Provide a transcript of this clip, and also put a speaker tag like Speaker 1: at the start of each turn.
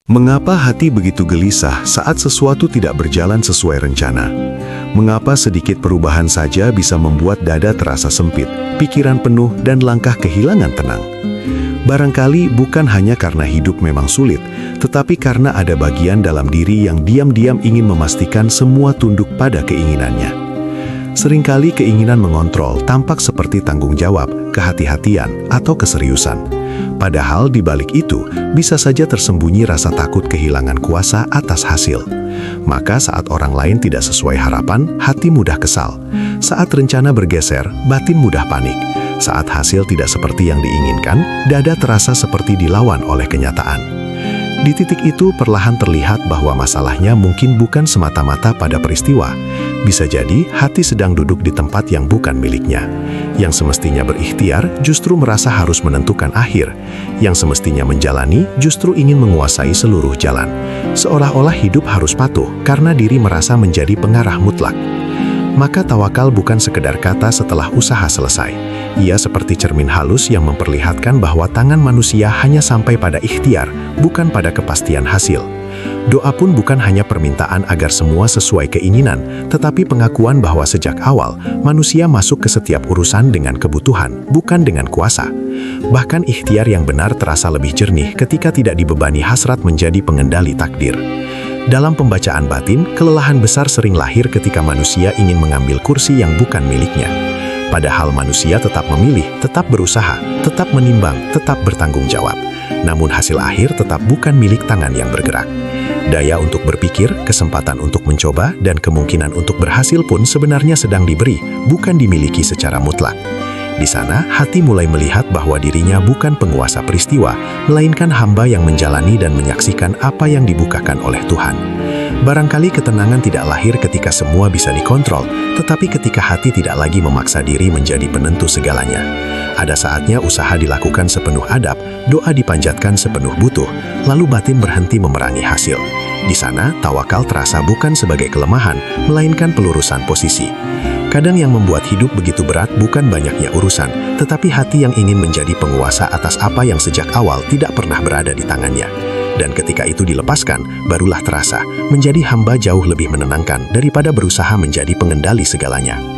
Speaker 1: Mengapa hati begitu gelisah saat sesuatu tidak berjalan sesuai rencana? Mengapa sedikit perubahan saja bisa membuat dada terasa sempit, pikiran penuh, dan langkah kehilangan tenang? Barangkali bukan hanya karena hidup memang sulit, tetapi karena ada bagian dalam diri yang diam-diam ingin memastikan semua tunduk pada keinginannya. Seringkali keinginan mengontrol tampak seperti tanggung jawab, kehati-hatian, atau keseriusan. Padahal di balik itu bisa saja tersembunyi rasa takut kehilangan kuasa atas hasil. Maka saat orang lain tidak sesuai harapan, hati mudah kesal. Saat rencana bergeser, batin mudah panik. Saat hasil tidak seperti yang diinginkan, dada terasa seperti dilawan oleh kenyataan. Di titik itu perlahan terlihat bahwa masalahnya mungkin bukan semata-mata pada peristiwa. Bisa jadi hati sedang duduk di tempat yang bukan miliknya. Yang semestinya berikhtiar justru merasa harus menentukan akhir. Yang semestinya menjalani justru ingin menguasai seluruh jalan. Seolah-olah hidup harus patuh karena diri merasa menjadi pengarah mutlak. Maka tawakal bukan sekedar kata setelah usaha selesai. Ia seperti cermin halus yang memperlihatkan bahwa tangan manusia hanya sampai pada ikhtiar, bukan pada kepastian hasil. Doa pun bukan hanya permintaan agar semua sesuai keinginan, tetapi pengakuan bahwa sejak awal, manusia masuk ke setiap urusan dengan kebutuhan, bukan dengan kuasa. Bahkan ikhtiar yang benar terasa lebih jernih ketika tidak dibebani hasrat menjadi pengendali takdir. Dalam pembacaan batin, kelelahan besar sering lahir ketika manusia ingin mengambil kursi yang bukan miliknya. Padahal manusia tetap memilih, tetap berusaha, tetap menimbang, tetap bertanggung jawab. Namun hasil akhir tetap bukan milik tangan yang bergerak. Daya untuk berpikir, kesempatan untuk mencoba, dan kemungkinan untuk berhasil pun sebenarnya sedang diberi, bukan dimiliki secara mutlak. Di sana, hati mulai melihat bahwa dirinya bukan penguasa peristiwa, melainkan hamba yang menjalani dan menyaksikan apa yang dibukakan oleh Tuhan. Barangkali ketenangan tidak lahir ketika semua bisa dikontrol, tetapi ketika hati tidak lagi memaksa diri menjadi penentu segalanya. Ada saatnya usaha dilakukan sepenuh adab, doa dipanjatkan sepenuh butuh, lalu batin berhenti memerangi hasil. Di sana, tawakal terasa bukan sebagai kelemahan, melainkan pelurusan posisi. Kadang yang membuat hidup begitu berat bukan banyaknya urusan, tetapi hati yang ingin menjadi penguasa atas apa yang sejak awal tidak pernah berada di tangannya. Dan ketika itu dilepaskan, barulah terasa menjadi hamba jauh lebih menenangkan daripada berusaha menjadi pengendali segalanya.